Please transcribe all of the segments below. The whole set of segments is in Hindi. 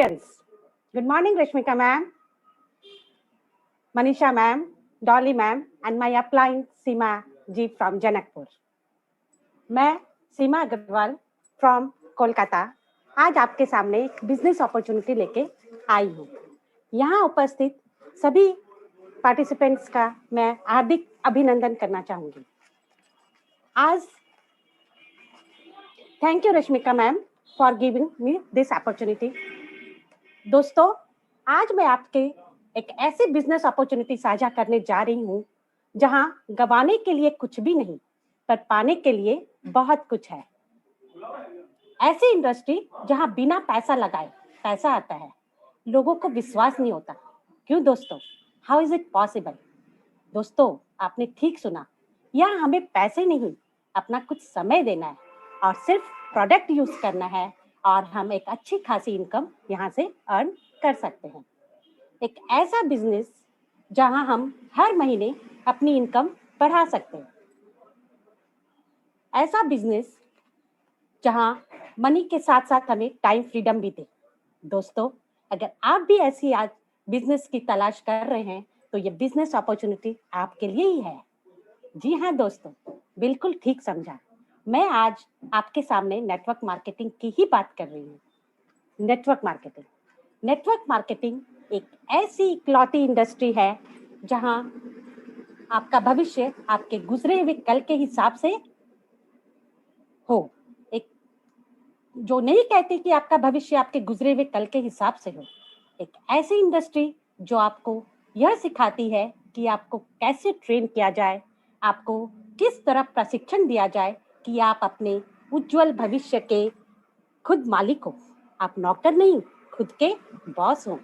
Audience. Good morning, Rashmika ma'am, Manisha ma'am, Dolly ma'am, and my upline Seema ji from Janakpur. मैं सीमा अग्रवाल फ्रॉम कोलकाता आज आपके सामने एक बिजनेस अपॉर्चुनिटी लेके आई हूँ। यहाँ उपस्थित सभी पार्टिसिपेंट्स का मैं हार्दिक अभिनंदन करना चाहूँगी। आज thank you Rashmika ma'am for giving me this opportunity. दोस्तों, आज मैं आपके एक ऐसी बिजनेस अपॉर्चुनिटी साझा करने जा रही हूँ जहाँ गंवाने के लिए कुछ भी नहीं पर पाने के लिए बहुत कुछ है। ऐसी इंडस्ट्री जहाँ बिना पैसा लगाए पैसा आता है। लोगों को विश्वास नहीं होता। क्यों दोस्तों? How is it possible? दोस्तों, आपने ठीक सुना। यहाँ हमें पैसे नहीं, अपना कुछ समय देना है और सिर्फ प्रोडक्ट यूज करना है और हम एक अच्छी खासी इनकम यहाँ से अर्न कर सकते हैं। एक ऐसा बिजनेस जहाँ हम हर महीने अपनी इनकम बढ़ा सकते हैं। ऐसा बिजनेस जहाँ मनी के साथ साथ हमें टाइम फ्रीडम भी दे। दोस्तों, अगर आप भी ऐसी आज बिजनेस की तलाश कर रहे हैं तो ये बिजनेस अपॉर्चुनिटी आपके लिए ही है। जी हाँ दोस्तों, बिल्कुल ठीक समझा। मैं आज आपके सामने नेटवर्क मार्केटिंग की ही बात कर रही हूँ। नेटवर्क मार्केटिंग एक ऐसी इकलौती इंडस्ट्री है जहाँ आपका भविष्य आपके गुजरे हुए कल के हिसाब से हो। एक जो नहीं कहती कि आपका भविष्य आपके गुजरे हुए कल के हिसाब से हो। एक ऐसी इंडस्ट्री जो आपको यह सिखाती है कि आपको कैसे ट्रेन किया जाए, आपको किस तरह प्रशिक्षण दिया जाए कि आप अपने उज्जवल भविष्य के खुद मालिक हो। आप नौकर नहीं, खुद के बॉस हो।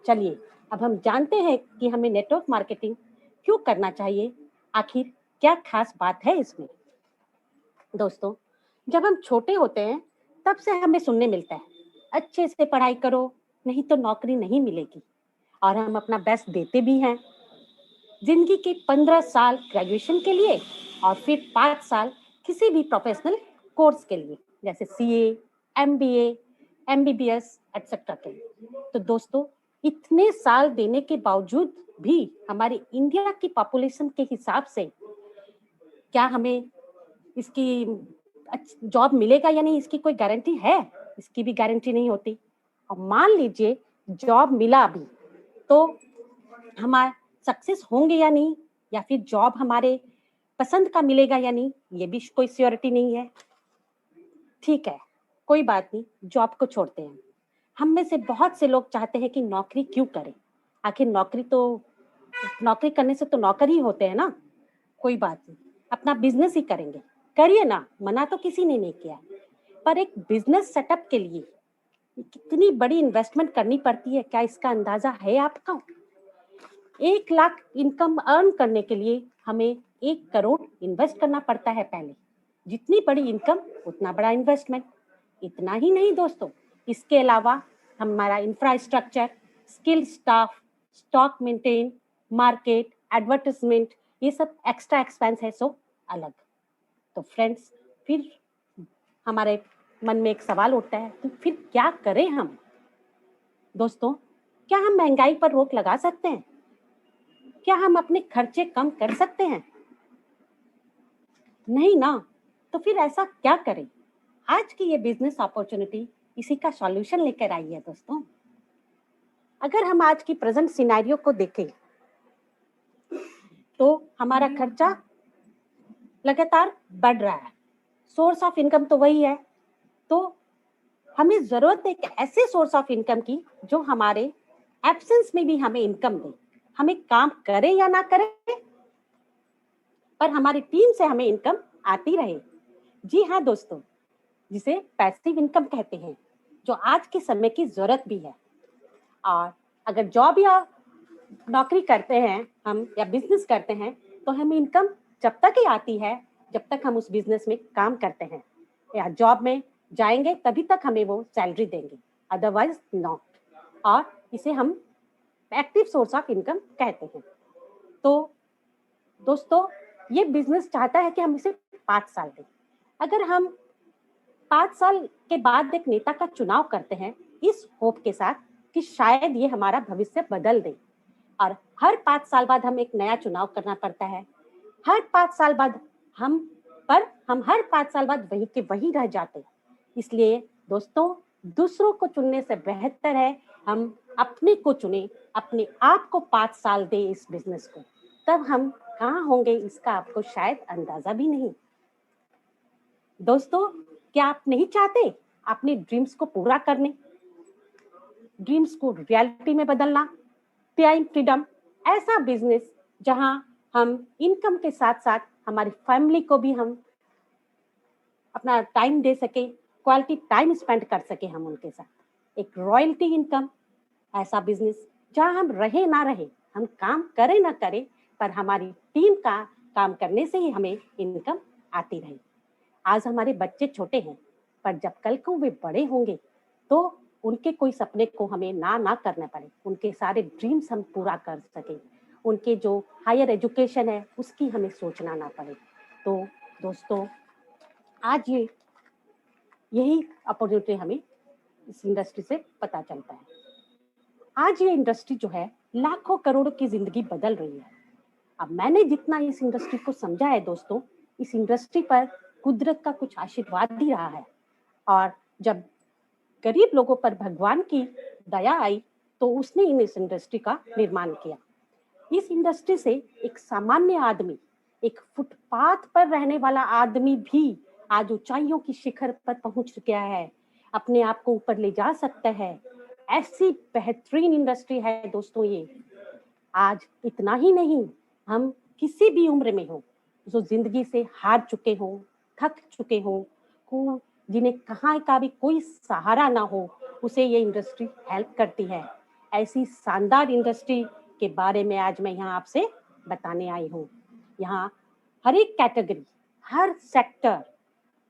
चलिए, अब हम जानते हैं कि हमें नेटवर्क मार्केटिंग क्यों करना चाहिए, आखिर क्या खास बात है इसमें। दोस्तों, जब हम छोटे होते हैं तब से हमें सुनने मिलता है, अच्छे से पढ़ाई करो नहीं तो नौकरी नहीं मिलेगी, और हम अपना बेस्ट देते भी हैं। जिंदगी के 15 साल ग्रेजुएशन के लिए और फिर 5 साल किसी भी प्रोफेशनल कोर्स के लिए, जैसे सीए, एमबीए, एमबीबीएस एटसेट्रा के लिए। तो दोस्तों, इतने साल देने के बावजूद भी हमारी इंडिया की पॉपुलेशन के हिसाब से क्या हमें इसकी जॉब मिलेगा या नहीं, इसकी कोई गारंटी है? इसकी भी गारंटी नहीं होती। और मान लीजिए जॉब मिला भी तो हमारा सक्सेस होंगे या नहीं, या फिर जॉब हमारे पसंद का मिलेगा या नहीं, ये भी कोई श्योरिटी नहीं है। ठीक है, कोई बात नहीं, जॉब को छोड़ते हैं। हम में से बहुत से लोग चाहते हैं कि नौकरी क्यों करें, आखिर नौकरी करने से तो नौकर ही होते हैं ना। कोई बात नहीं, अपना बिजनेस ही करेंगे, करिए ना, मना तो किसी ने नहीं किया। पर एक बिजनेस सेटअप के लिए कितनी बड़ी इन्वेस्टमेंट करनी पड़ती है, क्या इसका अंदाजा है आपका? 1 लाख इनकम अर्न करने के लिए हमें 1 करोड़ इन्वेस्ट करना पड़ता है पहले। जितनी बड़ी इनकम उतना बड़ा इन्वेस्टमेंट। इतना ही नहीं दोस्तों, इसके अलावा हमारा infrastructure, skill staff, stock maintain, market, advertisement, ये सब एक्स्ट्रा एक्सपेंस है, सो अलग। तो फ्रेंड्स, फिर हमारे मन में एक सवाल उठता है कि फिर क्या करें हम? दोस्तों, क्या हम महंगाई पर रोक लगा सकते हैं? क्या हम अपने खर्चे कम कर सकते हैं? नहीं ना। तो फिर ऐसा क्या करें? आज की ये बिजनेस अपॉर्चुनिटी इसी का सॉल्यूशन लेकर आई है दोस्तों। अगर हम आज की प्रेजेंट सिनेरियो को देखें तो हमारा खर्चा लगातार बढ़ रहा है, सोर्स ऑफ इनकम तो वही है। तो हमें जरूरत है एक ऐसे सोर्स ऑफ इनकम की जो हमारे एब्सेंस में भी हमें इनकम दे। हमें काम करें या ना करें, पर हमारी टीम से हमें इनकम आती रहे। जी हाँ दोस्तों, जिसे पैसिव इनकम कहते हैं, जो आज के समय की जरूरत भी है। और अगर जॉब या नौकरी करते हैं हम या बिजनेस करते हैं तो हमें इनकम जब तक ही आती है जब तक हम उस बिजनेस में काम करते हैं, या जॉब में जाएंगे तभी तक हमें वो सैलरी देंगे, अदरवाइज नॉट। और इसे हम एक्टिव सोर्स ऑफ इनकम कहते हैं। तो दोस्तों, ये बिजनेस चाहता है कि हम इसे 5 साल दें। अगर हम 5 साल के बाद एक नेता का चुनाव करते हैं इस होप के साथ कि शायद ये हमारा भविष्य बदल दे। और हर 5 साल बाद हम एक नया चुनाव करना पड़ता है। हर 5 साल बाद हम हर 5 साल बाद वही के वही रह जाते। इसलिए दोस्तों, दूसरों को चुनने से बेहतर है हम अपने को चुने, अपने आप को 5 साल दे इस बिजनेस को। तब हम कहाँ होंगे इसका आपको शायद अंदाजा भी नहीं। दोस्तों, क्या आप नहीं चाहते अपने ड्रीम्स को पूरा करने, ड्रीम्स को रियलिटी में बदलना, टाइम फ्रीडम, ऐसा बिजनेस जहां हम इनकम के साथ साथ हमारी फैमिली को भी हम अपना टाइम दे सके, क्वालिटी टाइम स्पेंड कर सके हम उनके साथ, एक रॉयल्टी इनकम, ऐसा बिजनेस जहां हम रहे ना रहे, हम काम करें ना करें, पर हमारी टीम का काम करने से ही हमें इनकम आती रहे। आज हमारे बच्चे छोटे हैं, पर जब कल को वे बड़े होंगे तो उनके कोई सपने को हमें ना करना पड़े, उनके सारे ड्रीम्स हम पूरा कर सकें, उनके जो हायर एजुकेशन है उसकी हमें सोचना ना पड़े। तो दोस्तों, आज यही अपॉर्चुनिटी हमें इस इंडस्ट्री से पता चलता है। आज ये इंडस्ट्री जो है लाखों करोड़ों की जिंदगी बदल रही है। अब मैंने जितना इस इंडस्ट्री को समझा है दोस्तों, इस इंडस्ट्री पर कुदरत का कुछ आशीर्वाद भी रहा है। और जब गरीब लोगों पर भगवान की दया आई तो उसने इस इंडस्ट्री का निर्माण किया। इस इंडस्ट्री से एक सामान्य आदमी, एक फुटपाथ पर रहने वाला आदमी भी आज ऊंचाइयों की शिखर पर पहुंच गया है, अपने आप को ऊपर ले जा सकता है। ऐसी बेहतरीन इंडस्ट्री है दोस्तों ये। आज इतना ही नहीं, हम किसी भी उम्र में हो, जो जिंदगी से हार चुके हो, थक चुके हो, जिन्हें कहाँ का भी कोई सहारा ना हो, उसे ये इंडस्ट्री हेल्प करती है। ऐसी शानदार इंडस्ट्री के बारे में आज मैं यहाँ आपसे बताने आई हूँ। यहाँ हर एक कैटेगरी, हर सेक्टर,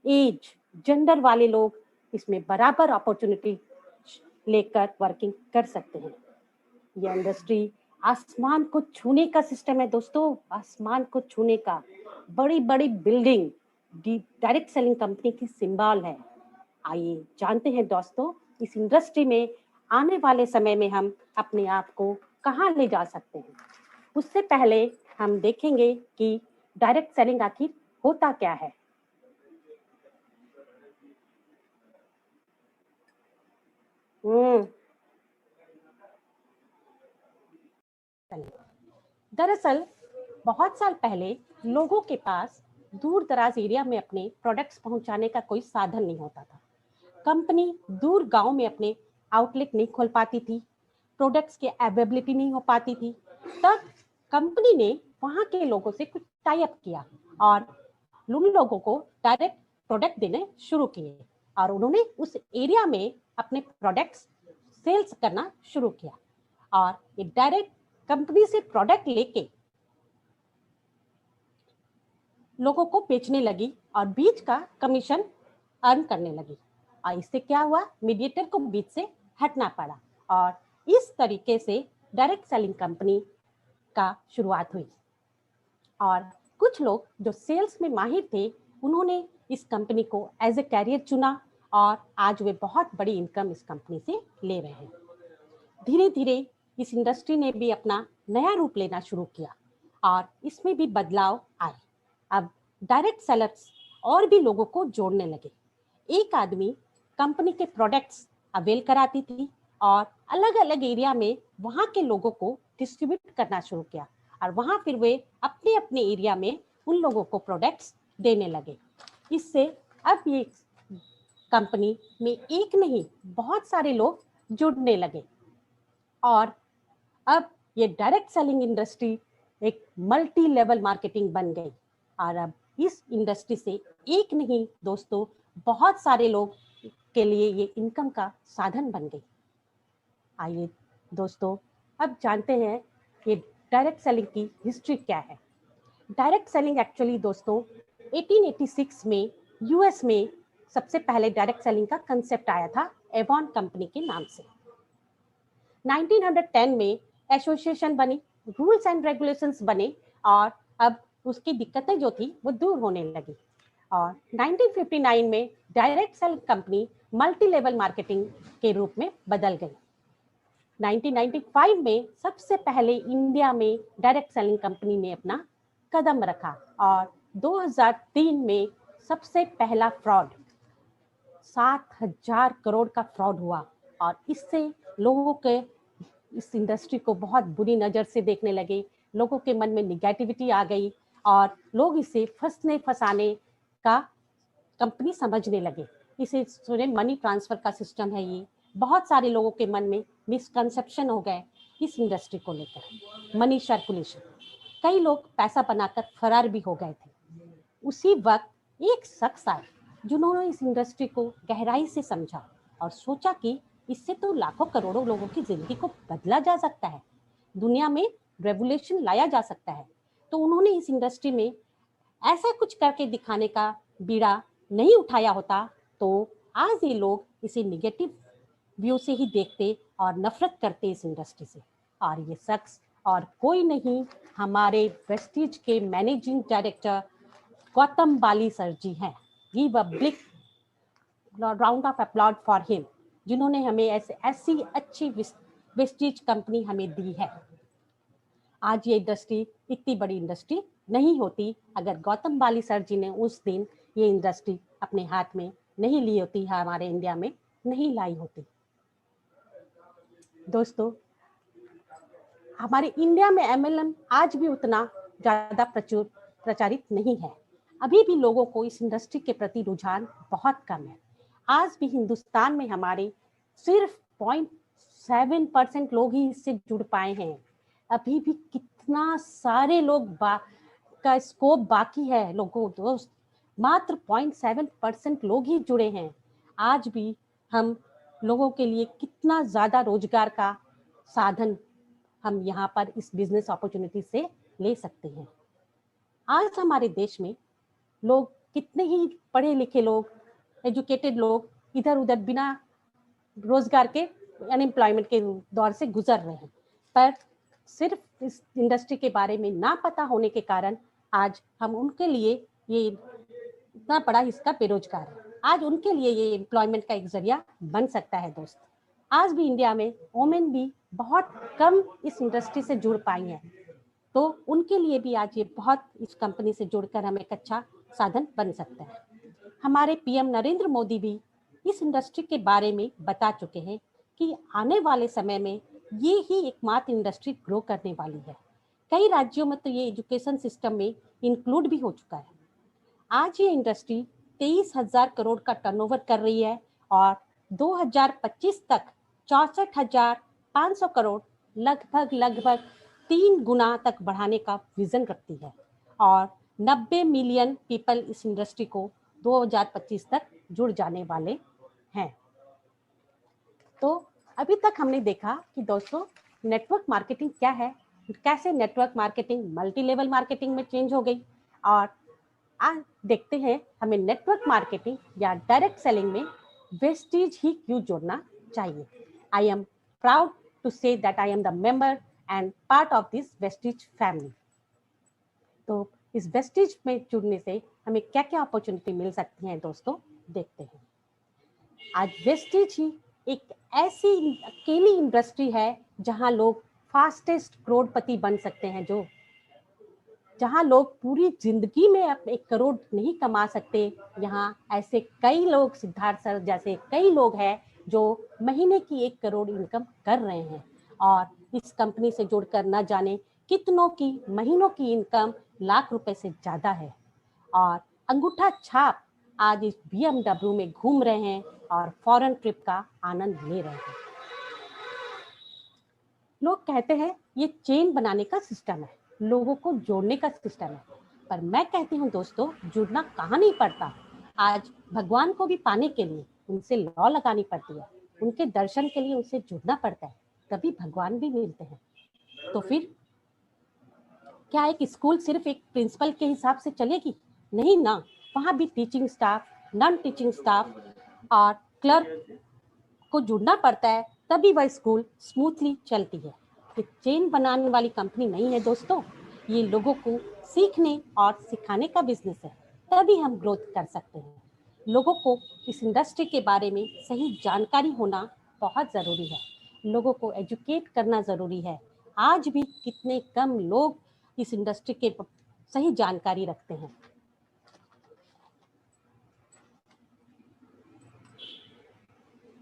एज, जेंडर वाले लोग इसमें बराबर अपॉर्चुनिटी लेकर वर्किंग कर सकते हैं। ये इंडस्ट्री आसमान को छूने का सिस्टम है दोस्तों, आसमान को छूने का। बड़ी बड़ी बिल्डिंग डायरेक्ट सेलिंग कंपनी की सिंबल है। आइए जानते हैं दोस्तों, इस इंडस्ट्री में आने वाले समय में हम अपने आप को कहाँ ले जा सकते हैं। उससे पहले हम देखेंगे कि डायरेक्ट सेलिंग आखिर होता क्या है। दरअसल बहुत साल पहले लोगों के पास दूर दराज एरिया में अपने प्रोडक्ट्स पहुंचाने का कोई साधन नहीं होता था। कंपनी दूर गांव में अपने आउटलेट नहीं खोल पाती थी, प्रोडक्ट्स की अवेलेबिलिटी नहीं हो पाती थी। तब कंपनी ने वहां के लोगों से कुछ टाई अप किया और उन लोगों को डायरेक्ट प्रोडक्ट देने शुरू किए और उन्होंने उस एरिया में अपने प्रोडक्ट्स सेल्स करना शुरू किया और ये डायरेक्ट कंपनी से प्रोडक्ट लेके लोगों को बेचने लगी और बीच का कमीशन अर्न करने लगी। और इससे क्या हुआ, मीडिएटर को बीच से हटना पड़ा और इस तरीके से डायरेक्ट सेलिंग कंपनी का शुरुआत हुई। और कुछ लोग जो सेल्स में माहिर थे, उन्होंने इस कंपनी को एज ए कैरियर चुना और आज वे बहुत बड़ी इनकम इस कंपनी से ले रहे हैं। धीरे धीरे इस इंडस्ट्री ने भी अपना नया रूप लेना शुरू किया और इसमें भी बदलाव आए। अब डायरेक्ट सेलर्स और भी लोगों को जोड़ने लगे। एक आदमी कंपनी के प्रोडक्ट्स अवेल कराती थी और अलग अलग एरिया में वहाँ के लोगों को डिस्ट्रीब्यूट करना शुरू किया और वहाँ फिर वे अपने अपने एरिया में उन लोगों को प्रोडक्ट्स देने लगे। इससे अब ये कंपनी में एक नहीं बहुत सारे लोग जुड़ने लगे और अब ये डायरेक्ट सेलिंग इंडस्ट्री एक मल्टी लेवल मार्केटिंग बन गई और अब इस इंडस्ट्री से एक नहीं दोस्तों बहुत सारे लोग के लिए ये इनकम का साधन बन गई। आइए दोस्तों अब जानते हैं ये डायरेक्ट सेलिंग की हिस्ट्री क्या है। डायरेक्ट सेलिंग एक्चुअली दोस्तों 1886 में यूएस में सबसे पहले डायरेक्ट सेलिंग का कंसेप्ट आया था एवॉन कंपनी के नाम से। 1910 में एसोसिएशन बनी, रूल्स एंड रेगुलेशंस बने और अब उसकी दिक्कतें जो थी वो दूर होने लगी और 1959 में direct selling company multi level marketing के रूप में बदल गई। 1995 में सबसे पहले इंडिया में डायरेक्ट सेलिंग कंपनी ने अपना कदम रखा और 2003 में सबसे पहला फ्रॉड 7,000 करोड़ का फ्रॉड हुआ और इससे लोगों के इस इंडस्ट्री को बहुत बुरी नज़र से देखने लगे। लोगों के मन में निगेटिविटी आ गई और लोग इसे फंसाने का कंपनी समझने लगे। इसे मनी ट्रांसफर का सिस्टम है। ये बहुत सारे लोगों के मन में मिसकंसेप्शन हो गए इस इंडस्ट्री को लेकर। मनी सर्कुलेशन, कई लोग पैसा बनाकर फरार भी हो गए थे। उसी वक्त एक शख्स आए जिन्होंने इस इंडस्ट्री को गहराई से समझा और सोचा कि इससे तो लाखों करोड़ों लोगों की जिंदगी को बदला जा सकता है, दुनिया में रेवोल्यूशन लाया जा सकता है। तो उन्होंने इस इंडस्ट्री में ऐसा कुछ करके दिखाने का बीड़ा नहीं उठाया होता तो आज ये लोग इसे निगेटिव व्यू से ही देखते और नफरत करते इस इंडस्ट्री से। और ये शख्स और कोई नहीं, हमारे वेस्टीज के मैनेजिंग डायरेक्टर गौतम बाली सर जी हैं। Give a big round of applause for him, जिन्होंने हमें ऐसी अच्छी वेस्टीज कंपनी हमें दी है। आज ये इंडस्ट्री इतनी बड़ी इंडस्ट्री नहीं होती अगर गौतम बाली सर जी ने उस दिन ये इंडस्ट्री अपने हाथ में नहीं ली होती, हमारे इंडिया में नहीं लाई होती। दोस्तों, हमारे इंडिया में MLM आज भी उतना ज़्यादा प्रचारित नहीं है। अभी भी लोगों को इस इंडस्ट्री के प्रति रुझान बहुत कम है। आज भी हिंदुस्तान में हमारे सिर्फ 0.7% लोग ही इससे जुड़ पाए हैं। अभी भी कितना सारे लोग का स्कोप बाकी है लोगों। दोस्त, मात्र 0.7% लोग ही जुड़े हैं। आज भी हम लोगों के लिए कितना ज़्यादा रोजगार का साधन हम यहाँ पर इस बिजनेस अपॉर्चुनिटी से ले सकते हैं। आज हमारे देश में लोग, कितने ही पढ़े लिखे लोग, एजुकेटेड लोग इधर उधर बिना रोजगार के अनएम्प्लॉयमेंट के दौर से गुजर रहे हैं, पर सिर्फ इस इंडस्ट्री के बारे में ना पता होने के कारण आज हम उनके लिए ये इतना बड़ा हिस्सा बेरोजगार है। आज उनके लिए ये एम्प्लॉयमेंट का एक जरिया बन सकता है। दोस्त, आज भी इंडिया में वोमेन भी बहुत कम इस इंडस्ट्री से जुड़ पाई हैं, तो उनके लिए भी आज ये बहुत इस कंपनी से जुड़कर हमें एक अच्छा साधन बन सकता है। हमारे PM नरेंद्र मोदी भी इस इंडस्ट्री के बारे में बता चुके हैं कि आने वाले समय में ये ही एकमात्र इंडस्ट्री ग्रो करने वाली है। कई राज्यों में तो ये एजुकेशन सिस्टम में इंक्लूड भी हो चुका है। आज ये इंडस्ट्री 23,000 करोड़ का टर्नओवर कर रही है और 2025 तक 64,500 करोड़, लगभग 3 गुना तक बढ़ाने का विजन रखती है और 90 मिलियन पीपल इस इंडस्ट्री को 2025 तक जुड़ जाने वाले हैं। तो अभी तक हमने देखा कि दोस्तों, नेटवर्क मार्केटिंग क्या है, कैसे network marketing multi level marketing में चेंज हो गई, और आज देखते हैं हमें नेटवर्क मार्केटिंग या डायरेक्ट सेलिंग में वेस्टीज ही क्यों जोड़ना चाहिए। I am proud to say that I am the member and part of this Vestige family. तो इस वेस्टीज में जुड़ने से हमें क्या क्या अपॉर्चुनिटी मिल सकती हैं दोस्तों, देखते हैं। आज वेस्टीज ही एक ऐसी अकेली इंडस्ट्री है जहां लोग फास्टेस्ट करोड़पति बन सकते हैं, जहां लोग पूरी जिंदगी में 1 करोड़ नहीं कमा सकते। यहाँ ऐसे कई लोग, सिद्धार्थ सर जैसे कई लोग हैं जो महीने की 1 करोड़ इनकम कर रहे हैं और इस कंपनी से जुड़कर न जाने कितनों की महीनों की इनकम लाख रुपए से ज्यादा है और अंगूठा छाप आज इस BMW में घूम रहे हैं और फॉरेन ट्रिप का आनंद ले रहे हैं। लोग कहते हैं ये चेन बनाने का सिस्टम है, लोगों को जोड़ने का सिस्टम है, पर मैं कहती हूँ दोस्तों, जुड़ना कहाँ नहीं पड़ता। आज भगवान को भी पाने के लिए उनसे लौ लगानी पड़ती है, उनके दर्शन के लिए उनसे जुड़ना पड़ता है, तभी भगवान भी मिलते हैं। तो फिर क्या एक स्कूल सिर्फ एक प्रिंसिपल के हिसाब से चलेगी? नहीं ना, वहाँ भी teaching staff, non teaching staff और क्लर्क को जुड़ना पड़ता है, तभी वह स्कूल स्मूथली चलती है। ये चेन बनाने वाली कंपनी नहीं है दोस्तों, ये लोगों को सीखने और सिखाने का बिजनेस है, तभी हम ग्रोथ कर सकते हैं। लोगों को इस इंडस्ट्री के बारे में सही जानकारी होना बहुत ज़रूरी है। लोगों को एजुकेट करना ज़रूरी है। आज भी कितने कम लोग इस इंडस्ट्री के सही जानकारी रखते हैं।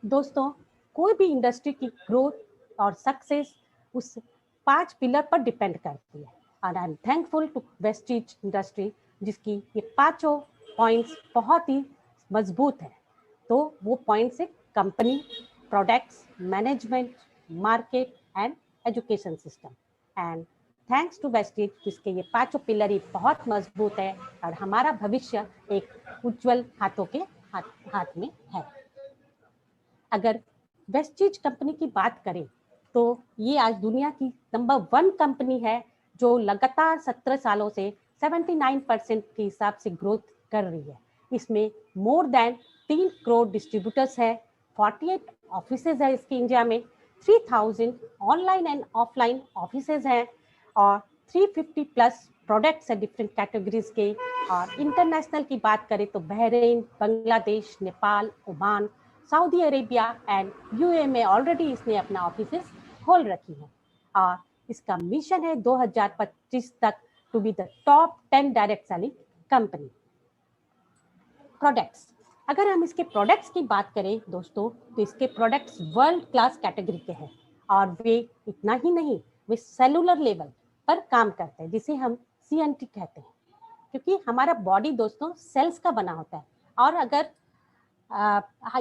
दोस्तों, कोई भी इंडस्ट्री की ग्रोथ और सक्सेस उस 5 पिलर पर डिपेंड करती है। And I am thankful to Vestige industry, जिसकी ये पांचों पॉइंट्स बहुत ही मजबूत है। तो वो पॉइंट्स है company, products, management, market and education system. And thanks to Vestige, जिसके ये पांचों पिलर ही बहुत मजबूत है और हमारा भविष्य एक उज्जवल हाथों के हाथ में है। अगर वेस्टीज कंपनी की बात करें तो ये आज दुनिया की नंबर 1 कंपनी है जो लगातार 17 सालों से 79% के हिसाब से ग्रोथ कर रही है। इसमें मोर देन 3 करोड़ डिस्ट्रीब्यूटर्स है, 48 ऑफिसेज है इसके इंडिया में, 3000 ऑनलाइन एंड ऑफलाइन ऑफिसेज हैं और 350 प्लस प्रोडक्ट्स है डिफरेंट कैटेगरीज के। और इंटरनेशनल की बात करें तो Bahrain, Bangladesh, Nepal, Oman, Saudi Arabia and UAE में ऑलरेडी इसने अपना ऑफिसेस खोल रखी है। और इसका मिशन है 2025 तक to be the top 10 direct selling company. Products, अगर हम इसके प्रोडक्ट्स की बात करें दोस्तों, तो इसके प्रोडक्ट्स वर्ल्ड क्लास कैटेगरी के हैं और वे इतना ही नहीं, वे सेलुलर लेवल पर काम करते हैं, जिसे हम CNT कहते हैं। क्योंकि हमारा बॉडी दोस्तों सेल्स का बना होता है और अगर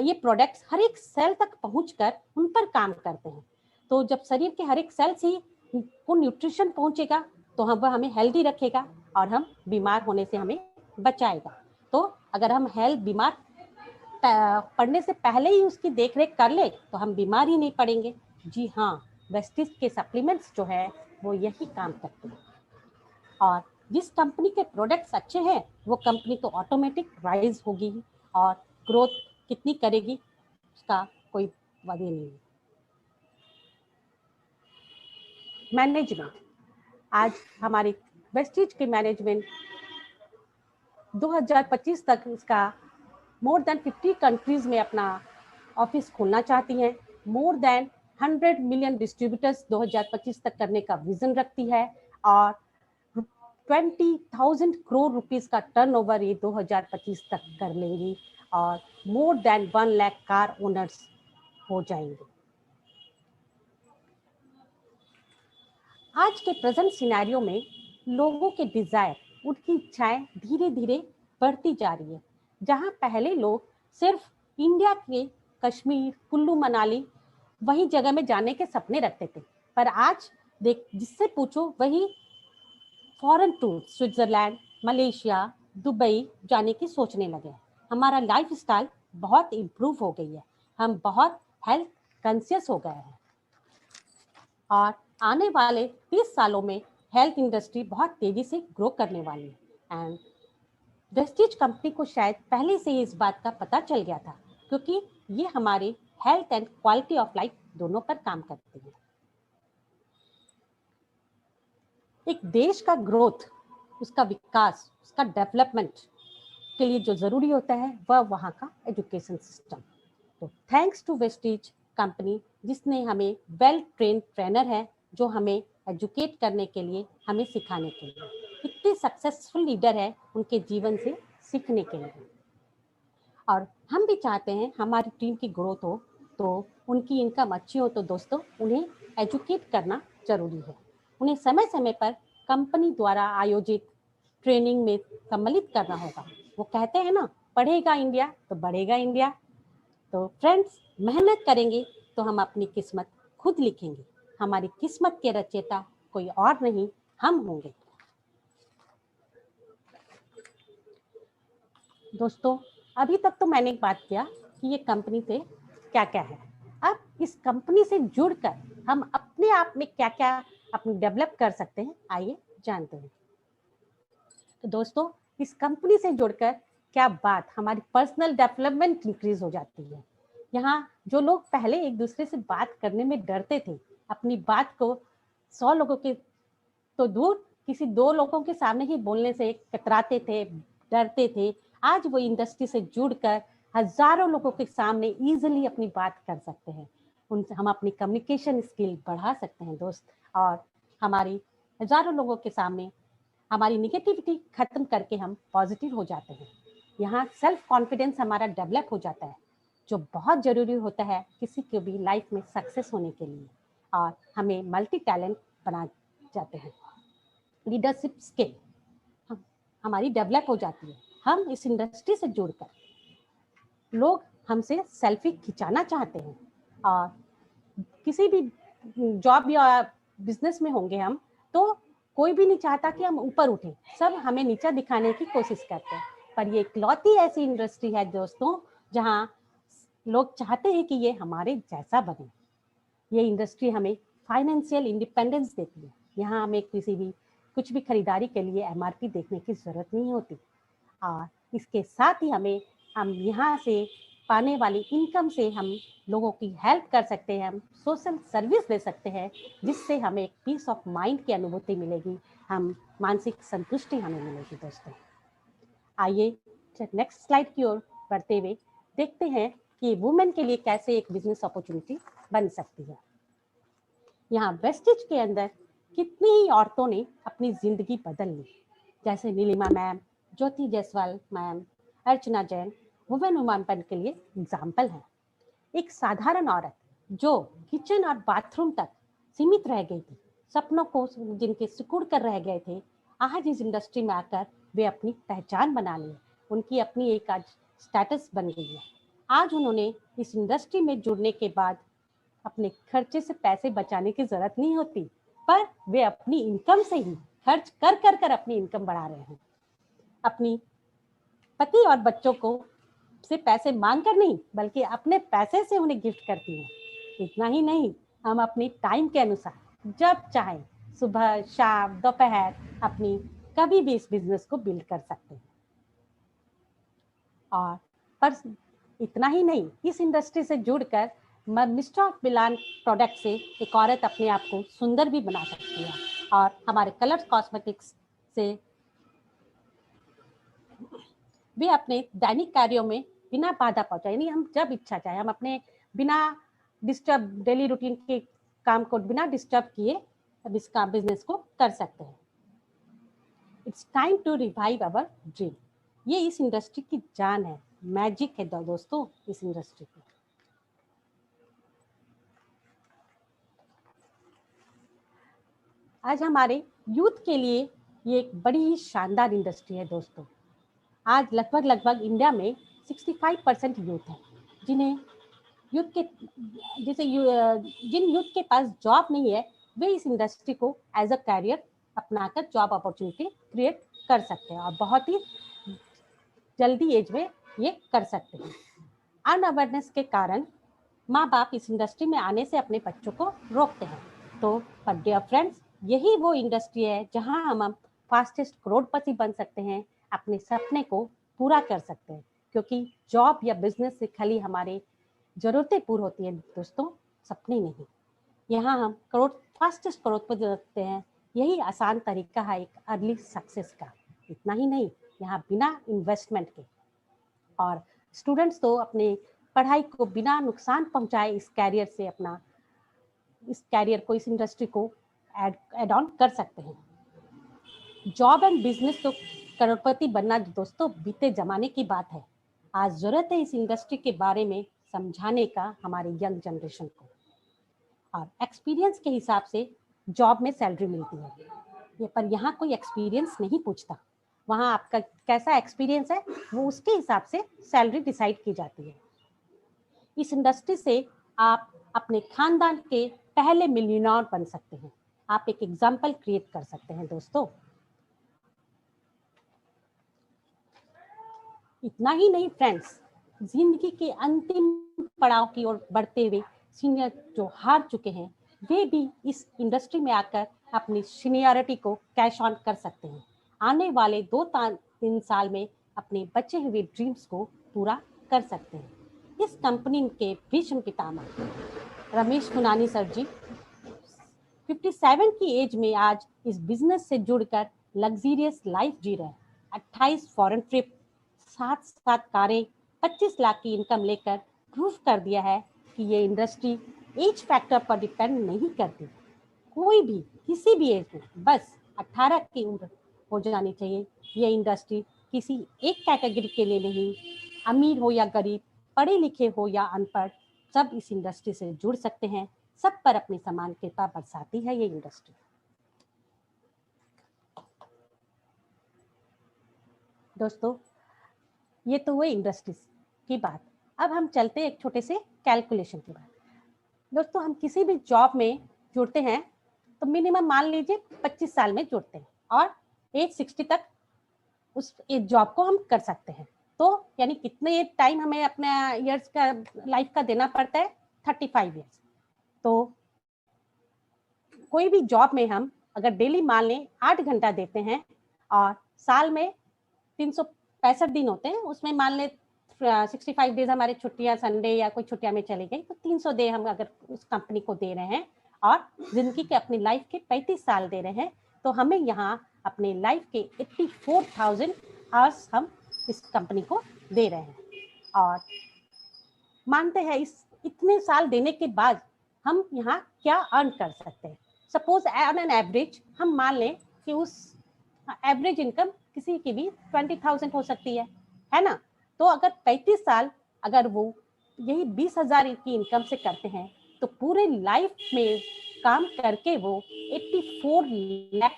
ये प्रोडक्ट्स हर एक सेल तक पहुंचकर उन पर काम करते हैं, तो जब शरीर के हर एक सेल से को न्यूट्रिशन पहुंचेगा तो हम वह हमें हेल्दी रखेगा और हम बीमार होने से हमें बचाएगा। तो अगर हम बीमार पड़ने से पहले ही उसकी देखरेख कर ले तो हम बीमार ही नहीं पड़ेंगे। जी हाँ, वेस्टीज के सप्लीमेंट्स जो है वो यही काम करते हैं। और जिस कंपनी के प्रोडक्ट्स अच्छे हैं वो कंपनी तो ऑटोमेटिक राइज होगी और ग्रोथ कितनी करेगी उसका कोई वादे नहीं है। मैनेजमेंट, आज हमारी वेस्टीज के मैनेजमेंट 2025 तक इसका मोर देन 50 कंट्रीज में अपना ऑफिस खोलना चाहती हैं। मोर देन 100 मिलियन डिस्ट्रीब्यूटर्स 2025 तक करने का विजन रखती है और 20,000 करोड़ रुपीस का टर्नओवर ये 2025 तक कर लेंगी और more than 1 lakh car owners हो जाएंगे। आज के प्रेजेंट सिनेरियो में लोगों के डिजायर, उनकी इच्छाएं धीरे धीरे बढ़ती जा रही है। जहां पहले लोग सिर्फ इंडिया के कश्मीर, कुल्लू मनाली वही जगह में जाने के सपने रखते थे, पर आज देख जिससे पूछो वही foreign tour, Switzerland, Malaysia, Dubai जाने की सोचने लगे। हमारा लाइफस्टाइल बहुत इम्प्रूव हो गई है, हम बहुत हेल्थ कॉन्शियस हो गए हैं और आने वाले 30 सालों में हेल्थ इंडस्ट्री बहुत तेजी से ग्रो करने वाली है। एंड वेस्टीज कंपनी को शायद पहले से ही इस बात का पता चल गया था, क्योंकि ये हमारे health and quality of life दोनों पर काम करती है। एक देश का ग्रोथ, उसका विकास, उसका डेवलपमेंट के लिए जो जरूरी होता है वह वहाँ का एजुकेशन सिस्टम। तो थैंक्स टू वेस्टीज कंपनी, जिसने हमें वेल ट्रेन्ड ट्रेनर है जो हमें एजुकेट करने के लिए, हमें सिखाने के लिए, इतने सक्सेसफुल लीडर है उनके जीवन से सीखने के लिए। और हम भी चाहते हैं हमारी टीम की ग्रोथ हो, तो उनकी इनकम अच्छी हो, तो दोस्तों उन्हें एजुकेट करना जरूरी है। उन्हें समय समय पर कंपनी द्वारा आयोजित ट्रेनिंग में सम्मिलित करना होगा। वो कहते हैं ना, पढ़ेगा इंडिया तो बढ़ेगा इंडिया। तो फ्रेंड्स, मेहनत करेंगे तो हम अपनी किस्मत खुद लिखेंगे। हमारी किस्मत के रचयिता कोई और नहीं, हम होंगे। दोस्तों, अभी तक तो मैंने बात किया कि ये कंपनी से क्या क्या है। अब इस कंपनी से जुड़कर हम अपने आप में क्या क्या अपनी डेवलप कर सकते हैं, आइए जानते हैं। तो दोस्तों, इस कंपनी से जुड़कर क्या बात, हमारी पर्सनल डेवलपमेंट इंक्रीज हो जाती है। यहाँ जो लोग पहले एक दूसरे से बात करने में डरते थे, अपनी बात को 100 लोगों के तो दूर, किसी 2 लोगों के सामने ही बोलने से कतराते थे, डरते थे, आज वो इंडस्ट्री से जुड़कर हजारों लोगों के सामने इजीली अपनी बात कर सकते हैं। हम अपनी कम्युनिकेशन स्किल बढ़ा सकते हैं दोस्त, और हमारी हजारों लोगों के सामने हमारी निगेटिविटी खत्म करके हम पॉजिटिव हो जाते हैं। यहाँ सेल्फ कॉन्फिडेंस हमारा डेवलप हो जाता है, जो बहुत जरूरी होता है किसी को भी लाइफ में सक्सेस होने के लिए, और हमें मल्टी टैलेंट बना जाते हैं। लीडरशिप स्किल हमारी डेवलप हो जाती है। हम इस इंडस्ट्री से जुड़कर लोग हमसे सेल्फी खिंचाना चाहते हैं, और किसी भी जॉब या बिजनेस में होंगे हम, तो कोई भी नहीं चाहता कि हम ऊपर उठें, सब हमें नीचा दिखाने की कोशिश करते हैं। पर ये इकलौती ऐसी इंडस्ट्री है दोस्तों, जहाँ लोग चाहते हैं कि ये हमारे जैसा बने। ये इंडस्ट्री हमें फाइनेंशियल इंडिपेंडेंस देती है। यहाँ हमें किसी भी कुछ भी खरीदारी के लिए एमआरपी देखने की जरूरत नहीं होती, और इसके साथ ही हम यहाँ से पाने वाली इनकम से हम लोगों की हेल्प कर सकते हैं, हम सोशल सर्विस दे सकते हैं, जिससे हमें एक पीस ऑफ माइंड की अनुभूति मिलेगी, हम मानसिक संतुष्टि हमें मिलेगी दोस्तों। आइए नेक्स्ट स्लाइड की ओर बढ़ते हुए देखते हैं कि वुमेन के लिए कैसे एक बिजनेस अपॉर्चुनिटी बन सकती है। यहाँ वेस्टेज के अंदर कितनी ही औरतों ने अपनी जिंदगी बदल ली, जैसे नीलिमा मैम, ज्योति जायसवाल मैम, अर्चना जैन वुमेन वुमेन के लिए एग्जाम्पल है। एक साधारण औरत जो किचन और बाथरूम तक सीमित रह गई थी, सपनों को जिनके सिकुड़ कर रह गए थे, आज इस इंडस्ट्री में आकर वे अपनी पहचान बना ली। उनकी अपनी एक आज स्टेटस बन गई है। आज उन्होंने इस इंडस्ट्री में जुड़ने के बाद अपने खर्चे से पैसे बचाने की जरूरत नहीं होती, पर वे अपनी इनकम से ही खर्च कर कर कर अपनी इनकम बढ़ा रहे हैं। अपनी पति और बच्चों को से पैसे मांग कर नहीं, बल्कि अपने पैसे से उन्हें गिफ्ट करती हैं। इतना ही नहीं, हम अपनी टाइम के अनुसार जब चाहें, सुबह, शाम, दोपहर, अपनी कभी भी इस बिजनेस को बिल्ड कर सकते हैं। और पर इतना ही नहीं, इस इंडस्ट्री से जुड़कर मिस्टर ऑफ मिलान प्रोडक्ट से एक औरत अपने आप को सुंदर भी बना सकती है, और हमारे कलर्स कॉस्मेटिक्स से वे अपने दैनिक कार्यों में बिना बाधा पहुंचाए, यानी हम जब इच्छा चाहे हम अपने बिना डिस्टर्ब डेली रूटीन के काम को बिना डिस्टर्ब किए इसका बिजनेस को कर सकते हैं। It's time to revive our dream. ये इस इंडस्ट्री की जान है, मैजिक है दोस्तों इस इंडस्ट्री की। आज हमारे यूथ के लिए ये एक बड़ी ही शानदार इंडस्ट्री है दोस्तों। आज लगभग इंडिया में 65% यूथ है, जिन यूथ के पास जॉब नहीं है, वे इस इंडस्ट्री को एज अ कैरियर अपनाकर जॉब अपॉर्चुनिटी क्रिएट कर सकते हैं, और बहुत ही जल्दी एज में ये कर सकते हैं। अनअवेयरनेस के कारण माँ बाप इस इंडस्ट्री में आने से अपने बच्चों को रोकते हैं। तो पर डियर फ्रेंड्स, यही वो इंडस्ट्री है जहाँ हम फास्टेस्ट करोड़पति बन सकते हैं, अपने सपने को पूरा कर सकते हैं, क्योंकि जॉब या बिजनेस से खाली हमारे जरूरतें पूरी होती हैं दोस्तों, सपने नहीं। यहाँ हम फास्टेस्ट करोड़पति बनते हैं। यही आसान तरीका है एक अर्ली सक्सेस का। इतना ही नहीं, यहाँ बिना इन्वेस्टमेंट के, और स्टूडेंट्स तो अपने पढ़ाई को बिना नुकसान पहुंचाए इस कैरियर को, इस इंडस्ट्री को एड ऑन कर सकते हैं। जॉब एंड बिजनेस तो करोड़पति बनना दोस्तों बीते जमाने की बात है। आज जरूरत है इस इंडस्ट्री के बारे में समझाने का हमारे यंग जनरेशन को। और एक्सपीरियंस के हिसाब से जॉब में सैलरी मिलती है, ये पर यहाँ कोई एक्सपीरियंस नहीं पूछता। वहाँ आपका कैसा एक्सपीरियंस है वो उसके हिसाब से सैलरी डिसाइड की जाती है। इस इंडस्ट्री से आप अपने खानदान के पहले मिलियनेयर बन सकते हैं। आप एक एग्जाम्पल क्रिएट कर सकते हैं दोस्तों। इतना ही नहीं फ्रेंड्स, जिंदगी के अंतिम पड़ाव की ओर बढ़ते हुए सीनियर जो हार चुके हैं, वे भी इस इंडस्ट्री में आकर अपनी सीनियरिटी को कैश ऑन कर सकते हैं। आने वाले 2-3 साल में अपने बचे हुए ड्रीम्स को पूरा कर सकते हैं। इस कंपनी के भीष्म पितामह रमेश खुनानी सर जी 57 की एज में आज इस बिजनेस से जुड़कर लग्जरियस लाइफ जी रहे हैं। 28 फॉरेन ट्रिप, 7 कारें, 25 लाख की इनकम लेकर प्रूव कर दिया है कि ये इंडस्ट्री एज फैक्टर पर डिपेंड नहीं करती। कोई भी किसी भी एज में बस 18 की उम्र हो जानी चाहिए। ये इंडस्ट्री किसी एक कैटेगरी के लिए नहीं, अमीर हो या गरीब, पढ़े लिखे हो या अनपढ़, सब इस इंडस्ट्री से जुड़ सकते हैं। सब पर अपनी समान कृपा बरसाती है ये इंडस्ट्री। दोस्तों, ये तो हुई इंडस्ट्रीज की बात। अब हम चलते एक छोटे से कैलकुलेशन की बात। दोस्तों, हम किसी भी जॉब में जुड़ते हैं तो मिनिमम मान लीजिए 25 साल में जुड़ते हैं और एज 60 तक उस जॉब को हम कर सकते हैं। तो यानी कितने टाइम हमें अपने ईयर्स का लाइफ का देना पड़ता है? 35 ईयर्स। तो कोई भी जॉब में हम अगर डेली मान लें 8 घंटा देते हैं और साल में 365 दिन होते हैं, उसमें मान लें 65 डेज हमारे छुट्टियां, संडे या कोई छुट्टियां में चली गई, तो 300 डे हम अगर उस कंपनी को दे रहे हैं और जिंदगी के अपनी लाइफ के 35 साल दे रहे हैं, तो हमें यहाँ अपने लाइफ के 84,000 आवर्स हम इस कंपनी को दे रहे हैं। और मानते हैं इस इतने साल देने के बाद हम यहाँ क्या अर्न कर सकते हैं। सपोज ऑन एन एवरेज हम मान लें कि उस एवरेज इनकम किसी की भी 20,000 हो सकती है ना। तो अगर 35 साल अगर वो यही 20,000 की इनकम से करते हैं तो पूरे लाइफ में काम करके वो 84 लाख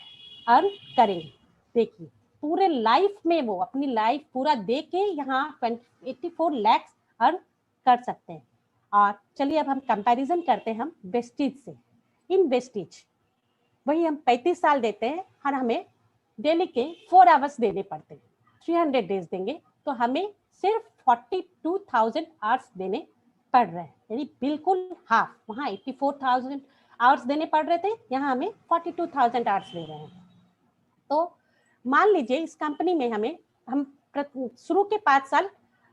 अर्न करेंगे। देखिए, पूरे लाइफ में वो अपनी लाइफ पूरा दे के यहाँ 84 लाख अर्न कर सकते हैं। और चलिए अब हम कंपैरिजन करते हैं हम वेस्टेज से। इन वेस्टेज वही हम 35 साल देते हैं और हमें डेली के 4 आवर्स देने पड़ते हैं। 300 डेज देंगे तो हमें सिर्फ 42,000 आवर्स देने पड़ रहे हैं, यानी बिल्कुल हाफ। वहाँ 84,000 आवर्स देने पड़ रहे थे, यहाँ हमें 42,000 आवर्स दे रहे हैं। तो मान लीजिए इस कंपनी में हम शुरू के 5 साल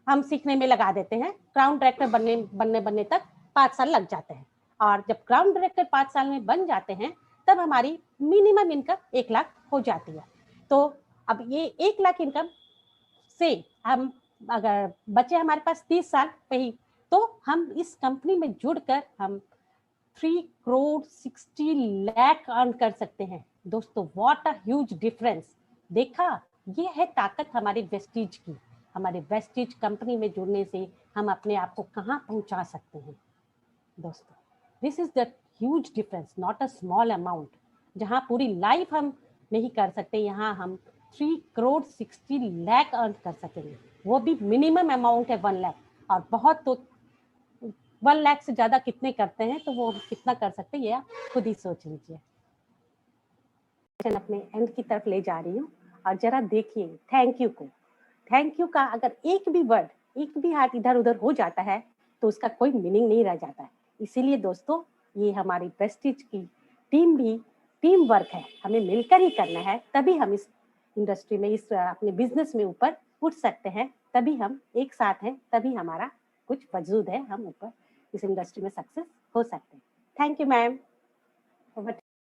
हम सीखने में लगा देते हैं, ग्राउंड डायरेक्टर बनने तक 5 साल लग जाते हैं। और जब ग्राउंड डायरेक्टर 5 साल में बन जाते हैं तब हमारी मिनिमम इनकम 1 लाख हो जाती है। तो अब ये 1 लाख इनकम से हम अगर बचे हमारे पास 30 साल वही, तो हम इस कंपनी में जुड़कर हम 3 करोड़ 60 लाख अर्न कर सकते हैं। दोस्तों, व्हाट अ ह्यूज डिफरेंस। देखा, ये है ताकत हमारे वेस्टीज की। हमारे वेस्टीज कंपनी में जुड़ने से हम अपने आप को कहाँ पहुंचा सकते हैं। दोस्तों, this is the huge difference, not a small amount. जहाँ पूरी लाइफ हम नहीं कर सकते, यहाँ हम 3 करोड़ 60 लाख अर्न कर सकेंगे। वो भी मिनिमम अमाउंट है 1 लाख, और बहुत तो 1 लाख से ज्यादा कितने करते हैं, तो वो कितना कर सकते हैं ये आप खुद ही सोच लीजिए। अपने एंड की तरफ ले जा रही हूँ और जरा देखिए थैंक यू को। थैंक यू का अगर एक भी वर्ड, एक भी हाथ इधर उधर हो जाता है तो उसका कोई मीनिंग नहीं रह जाता है। इसीलिए दोस्तों, ये हमारी प्रेस्टीज की टीम भी टीम वर्क है, हमें मिलकर ही करना है, तभी हम इस इंडस्ट्री में, इस अपने बिजनेस में ऊपर उठ सकते हैं। तभी हम एक साथ हैं, तभी हमारा कुछ वजूद है, हम ऊपर इस इंडस्ट्री में सक्सेस हो सकते हैं। Thank you ma'am.